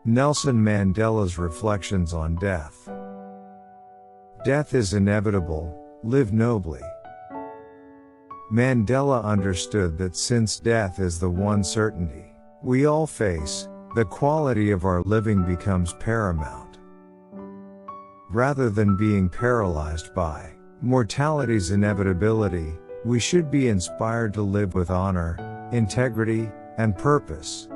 Nelson Mandela's reflections on death. Death is inevitable, live nobly. Mandela understood that since death is the one certainty we all face, the quality of our living becomes paramount. Rather than being paralyzed by mortality's inevitability, we should be inspired to live with honor, integrity, and purpose.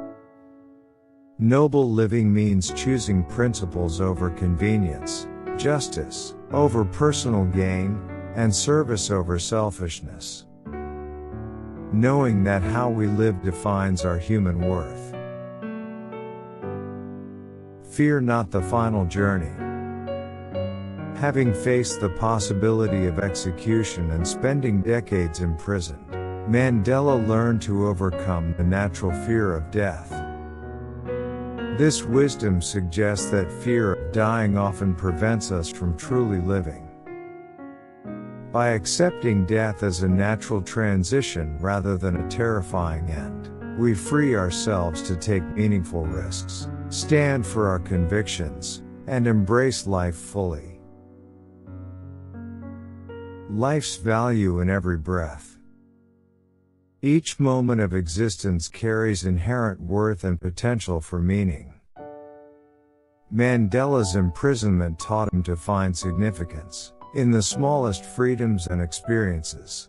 Noble living means choosing principles over convenience, justice over personal gain, and service over selfishness. Knowing that how we live defines our human worth. Fear not the final journey. Having faced the possibility of execution and spending decades imprisoned, Mandela learned to overcome the natural fear of death. This wisdom suggests that fear of dying often prevents us from truly living. By accepting death as a natural transition rather than a terrifying end, we free ourselves to take meaningful risks, stand for our convictions, and embrace life fully. Life's value in every breath. Each moment of existence carries inherent worth and potential for meaning. Mandela's imprisonment taught him to find significance in the smallest freedoms and experiences.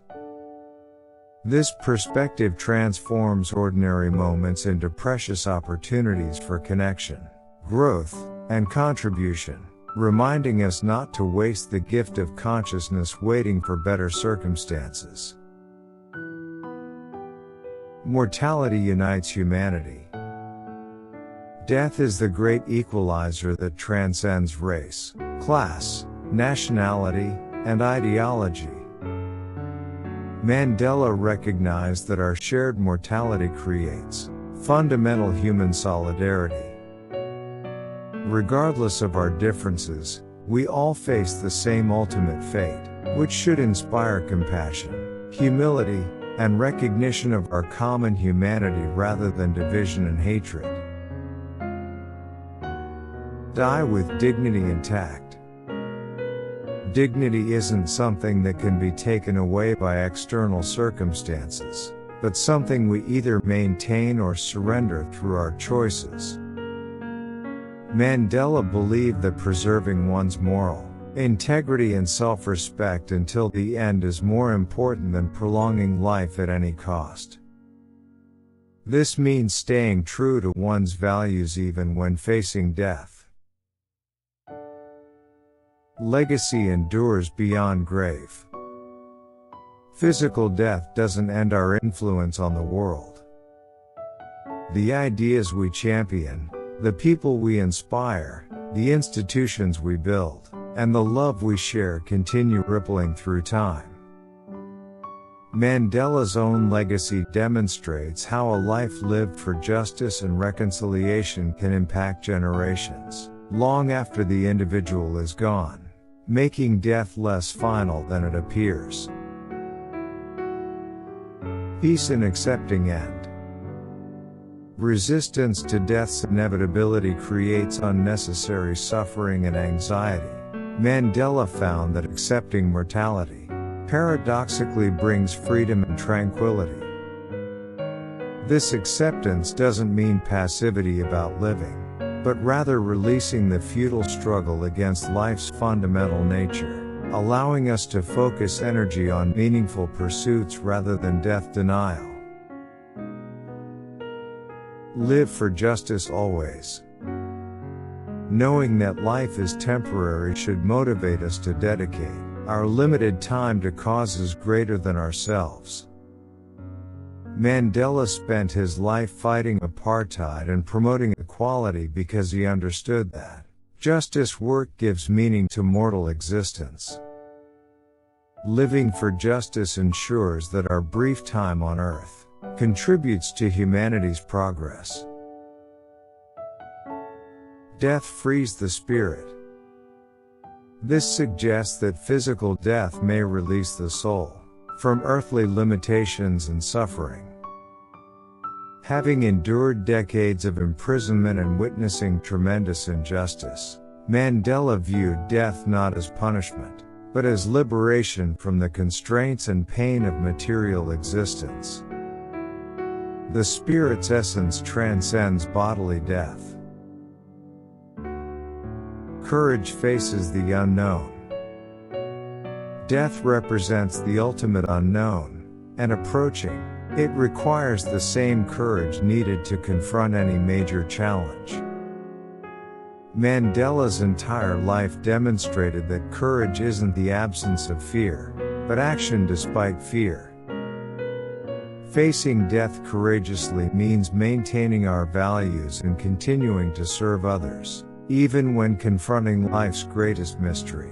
This perspective transforms ordinary moments into precious opportunities for connection, growth, and contribution, reminding us not to waste the gift of consciousness waiting for better circumstances. Mortality unites humanity. Death is the great equalizer that transcends race, class, nationality, and ideology. Mandela recognized that our shared mortality creates fundamental human solidarity. Regardless of our differences, we all face the same ultimate fate, which should inspire compassion, humility, and recognition of our common humanity rather than division and hatred. Die with dignity intact. Dignity isn't something that can be taken away by external circumstances, but something we either maintain or surrender through our choices. Mandela believed that preserving one's moral integrity and self-respect until the end is more important than prolonging life at any cost. This means staying true to one's values even when facing death. Legacy endures beyond grave. Physical death doesn't end our influence on the world. The ideas we champion, the people we inspire, the institutions we build, and the love we share continue rippling through time. Mandela's own legacy demonstrates how a life lived for justice and reconciliation can impact generations, long after the individual is gone, making death less final than it appears. Peace in accepting end. Resistance to death's inevitability creates unnecessary suffering and anxiety. Mandela found that accepting mortality paradoxically brings freedom and tranquility. This acceptance doesn't mean passivity about living, but rather releasing the futile struggle against life's fundamental nature, allowing us to focus energy on meaningful pursuits rather than death denial. Live for justice always. Knowing that life is temporary should motivate us to dedicate our limited time to causes greater than ourselves. Mandela spent his life fighting apartheid and promoting equality because he understood that justice work gives meaning to mortal existence. Living for justice ensures that our brief time on earth contributes to humanity's progress. Death frees the spirit. This suggests that physical death may release the soul from earthly limitations and suffering. Having endured decades of imprisonment and witnessing tremendous injustice, Mandela viewed death not as punishment, but as liberation from the constraints and pain of material existence. The spirit's essence transcends bodily death. Courage faces the unknown. Death represents the ultimate unknown, and approaching it requires the same courage needed to confront any major challenge. Mandela's entire life demonstrated that courage isn't the absence of fear, but action despite fear. Facing death courageously means maintaining our values and continuing to serve others, even when confronting life's greatest mystery.